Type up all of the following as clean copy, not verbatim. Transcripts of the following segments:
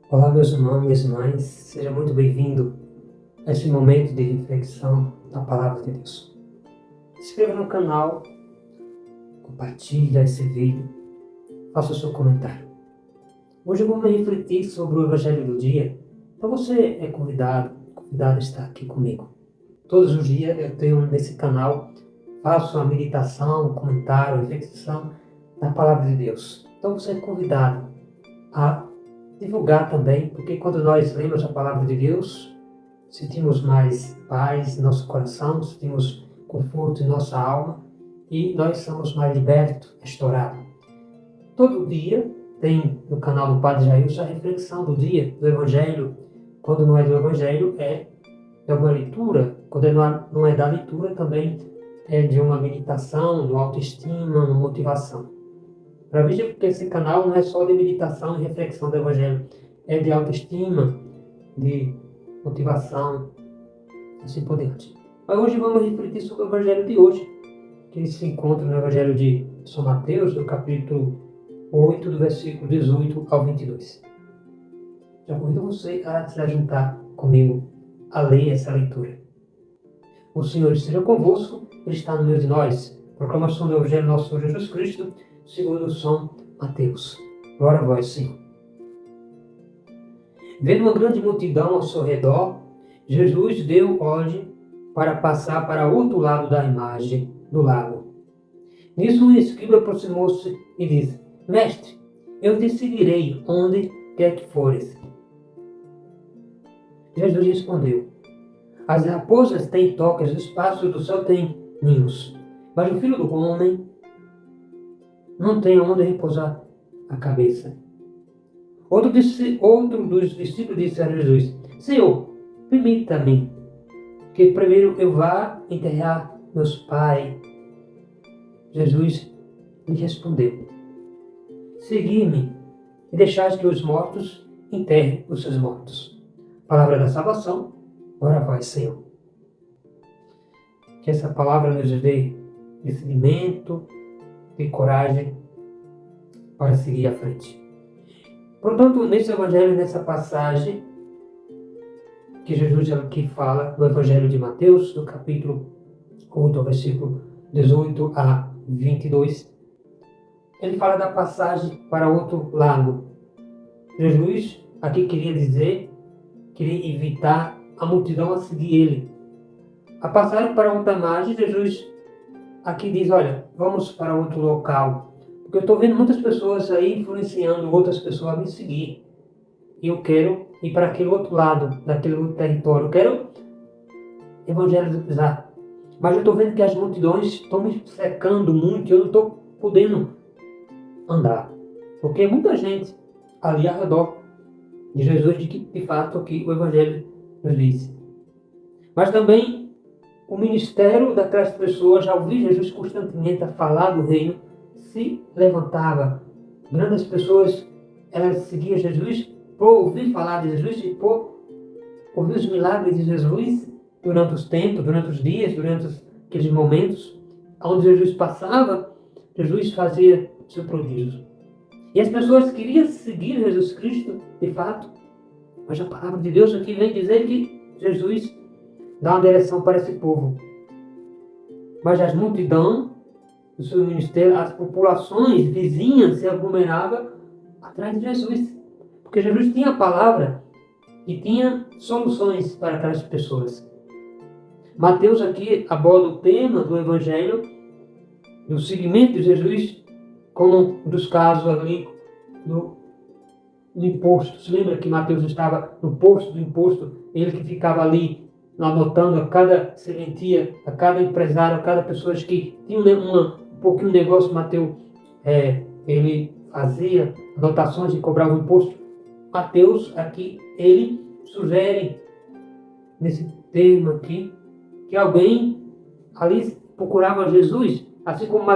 Olá, meus irmãos, minhas irmãs, seja muito bem-vindo a este momento de reflexão da Palavra de Deus. Se inscreva no canal, compartilhe esse vídeo, faça o seu comentário. Hoje eu vou refletir sobre o Evangelho do dia. Então você é convidado a estar aqui comigo. Todos os dias eu tenho nesse canal, faço a meditação, comentário, reflexão da Palavra de Deus. Então você é convidado a divulgar também, porque quando nós lemos a Palavra de Deus, sentimos mais paz em nosso coração, sentimos conforto em nossa alma e nós somos mais libertos, restaurados. Todo dia tem no canal do Padre Jailson a reflexão do dia, do Evangelho. Quando não é do Evangelho, é uma leitura. Quando não é da leitura, também é de uma meditação, de uma autoestima, uma motivação. Para ver porque esse canal não é só de meditação e reflexão do Evangelho, é de autoestima, de motivação, assim por diante. Mas hoje vamos refletir sobre o Evangelho de hoje, que se encontra no Evangelho de São Mateus, no capítulo 8, do versículo 18 ao 22. Já convido você a se ajuntar comigo a ler essa leitura. O Senhor esteja convosco, Ele está no meio de nós. Proclamação do Evangelho do nosso Senhor Jesus Cristo, segundo São Mateus. Glória a vós, Senhor. Vendo uma grande multidão ao seu redor, Jesus deu ordem para passar para outro lado da imagem do lago. Nisso um escriba aproximou-se e disse: Mestre, eu te seguirei onde quer que fores. Jesus respondeu: As raposas têm tocas, os pássaros do céu têm ninhos, mas o Filho do Homem não tem onde repousar a cabeça. Outro dos discípulos disse a Jesus: Senhor, permita-me que primeiro eu vá enterrar meus pais. Jesus lhe respondeu: Segui-me e deixai que os mortos enterrem os seus mortos. Palavra da salvação, glória a vós, Senhor. Que essa palavra nos dê discernimento e coragem para seguir à frente. Portanto, nesse Evangelho, nessa passagem que Jesus aqui fala, no Evangelho de Mateus, no capítulo 8, versículo 18 a 22, ele fala da passagem para outro lago. Jesus aqui queria evitar a multidão a seguir ele. A passagem para outra margem, Jesus aqui diz: olha, vamos para outro local. Porque eu estou vendo muitas pessoas aí influenciando outras pessoas a me seguir. E eu quero ir para aquele outro lado, daquele outro território. Eu quero evangelizar. Mas eu estou vendo que as multidões estão me secando muito e eu não estou podendo andar. Porque é muita gente ali ao redor de Jesus, de fato, que o Evangelho nos diz. Mas também o ministério daquelas pessoas, ao ouvir Jesus constantemente a falar do reino, se levantava. Grandes pessoas, elas seguiam Jesus por ouvir falar de Jesus e por ouvir os milagres de Jesus durante os tempos, durante os dias, durante aqueles momentos onde Jesus passava, Jesus fazia seu prodígio. E as pessoas queriam seguir Jesus Cristo, de fato, mas a palavra de Deus aqui vem dizer que Jesus dá uma direção para esse povo. Mas as multidões do seu ministério, as populações vizinhas se aglomeravam atrás de Jesus. Porque Jesus tinha a palavra e tinha soluções para aquelas pessoas. Mateus aqui aborda o tema do Evangelho, do seguimento de Jesus, como um dos casos ali do imposto. Se lembra que Mateus estava no posto do imposto, ele que ficava ali anotando a cada serventia, a cada empresário, a cada pessoa que tinha um pouquinho de negócio. Mateus, ele fazia anotações e cobrava o imposto. Mateus aqui, ele sugere, nesse termo aqui, que alguém ali procurava Jesus, assim como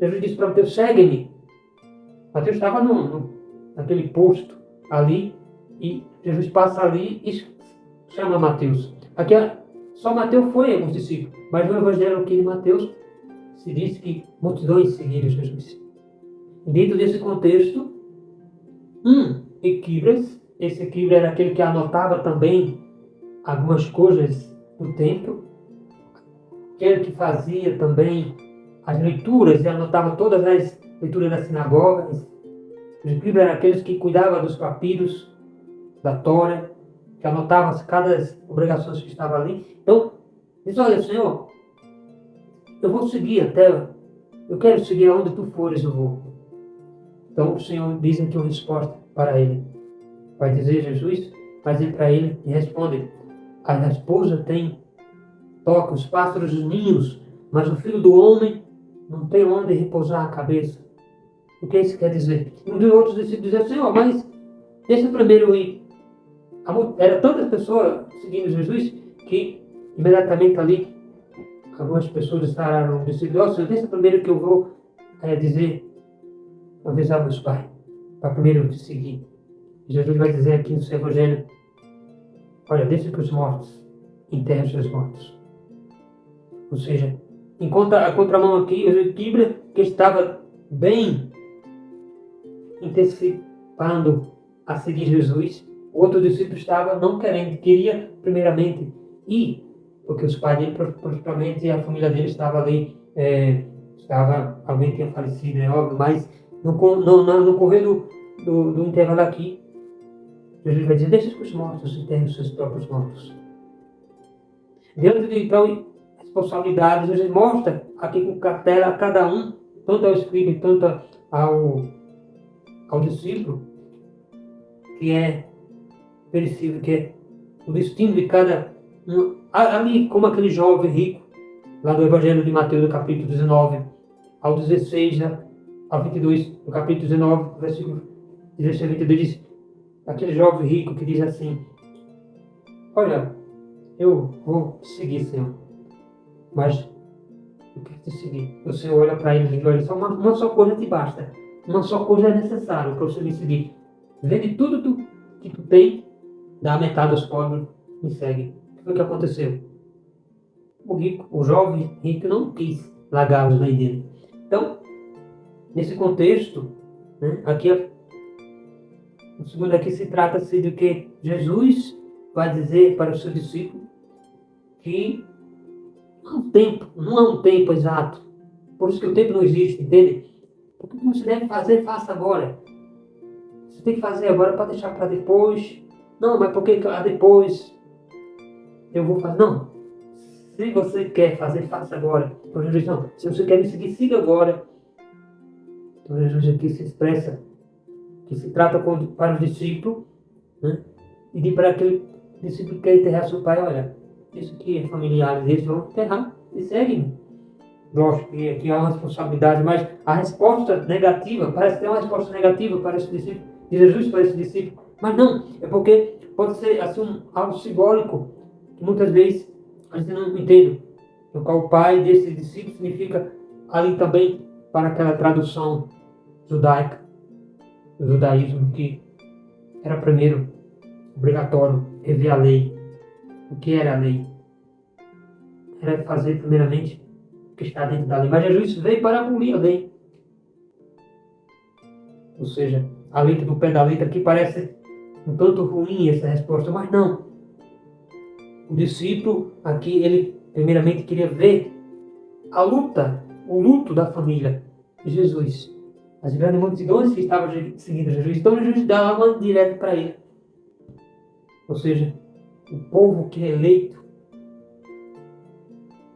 Jesus disse para Mateus: segue-me. Mateus estava naquele posto ali, e Jesus passa ali e chama Mateus. Aqui só Mateus foi alguns discípulos, mas no Evangelho aqui de Mateus se diz que multidões seguiram Jesus. Dentro desse contexto, Equipas esse equíbrio era aquele que anotava também algumas coisas do templo, aquele que fazia também as leituras e anotava todas as leituras das sinagogas. Os escribas eram aqueles que cuidavam dos papiros, da Tora, que anotavam cada obrigações que estava ali. Então, diz, olha, Senhor, eu vou seguir eu quero seguir aonde tu fores, eu vou. Então o Senhor diz aqui uma resposta para ele. Vai dizer Jesus, vai dizer para ele e responde, a raposa toca os pássaros os ninhos, mas o filho do homem não tem onde repousar a cabeça. O que isso quer dizer? Um dos outros discípulos dizia, Senhor, mas deixa primeiro ir. Era tantas pessoas seguindo Jesus que imediatamente ali algumas pessoas estavam discípulos, Senhor, deixa primeiro que eu vou avisar meus pais, para primeiro te seguir. E Jesus vai dizer aqui no seu Evangelho, olha, deixa que os mortos enterrem os seus mortos. Ou seja, enquanto a contramão aqui, o equíbrio que estava bem antecipando a seguir Jesus, o outro discípulo estava não querendo, queria primeiramente ir, porque os pais dele, provavelmente a família dele estava ali, alguém tinha falecido, é óbvio, mas no correr do intervalo aqui, Jesus vai dizer, deixa que os mortos enterrem os seus próprios mortos. Diante de então responsabilidade, Jesus mostra aqui com cartela a cada um, tanto ao escriba, tanto ao discípulo, que é perecível, que é o destino de cada um. Ali, como aquele jovem rico, lá do Evangelho de Mateus, do capítulo 19, ao 16 ao 22, do capítulo 19, versículo 16 a 22, diz, aquele jovem rico que diz assim, olha, eu vou seguir, Senhor, mas eu quero te seguir. O Senhor olha para ele e diz, olha, só uma só coisa te basta, uma só coisa é necessária para você me seguir. Vende tudo que tu tem, dá a metade aos pobres, me segue. O que foi que aconteceu? O jovem rico não quis largar os bens dele. Então, nesse contexto, né, o segundo aqui se trata-se de que Jesus vai dizer para o seu discípulo que não há um tempo exato. Por isso que o tempo não existe, entende? O que você deve fazer, faça agora. Você tem que fazer agora para deixar para depois. Não, mas por que depois eu vou fazer? Não. Se você quer fazer, faça agora. Então Jesus não. Se você quer me seguir, siga agora. Então Jesus aqui se expressa que se trata para os discípulos, né? E diz para aquele discípulo que quer enterrar seu pai, olha, isso aqui é familiar, eles vão enterrar e seguem. Lógico que aqui há uma responsabilidade, mas a resposta negativa, parece ter uma resposta negativa para esse discípulo, de Jesus para esse discípulo, mas não, é porque pode ser assim, algo simbólico, que muitas vezes a gente não entende. No qual o pai desse discípulo significa ali também para aquela tradução judaica, do judaísmo, que era primeiro obrigatório rever a lei. O que era a lei? Era fazer primeiramente o que está dentro da lei. Mas Jesus veio para abolir a lei. Ou seja, a letra do pé da letra aqui parece um tanto ruim essa resposta, mas não. O discípulo aqui, ele primeiramente queria ver a luta, o luto da família de Jesus. As grandes multidões que estavam seguindo Jesus. Então Jesus dá uma direta para ele. Ou seja, o povo que é eleito,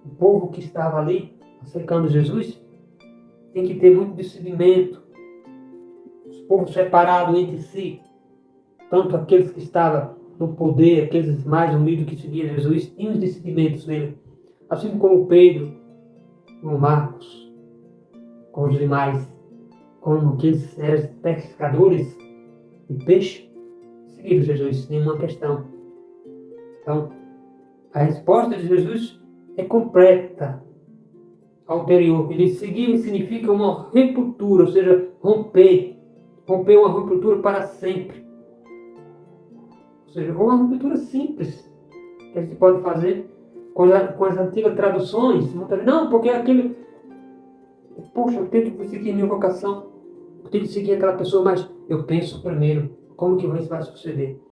o povo que estava ali, cercando Jesus, tem que ter muito discernimento. Os povos separados entre si, tanto aqueles que estavam no poder, aqueles mais humildes que seguiam Jesus, tinham os discernimentos dele. Assim como Pedro, como Marcos, como os demais, como aqueles eram pescadores de peixe, seguiram Jesus sem nenhuma questão. Então, a resposta de Jesus é completa, ulterior. Ele seguir significa uma ruptura, ou seja, romper uma ruptura para sempre. Ou seja, uma ruptura simples que a gente pode fazer com as antigas traduções. Não, porque aquele, poxa, eu tenho que seguir a minha vocação, eu tenho que seguir aquela pessoa, mas eu penso primeiro como que isso vai suceder?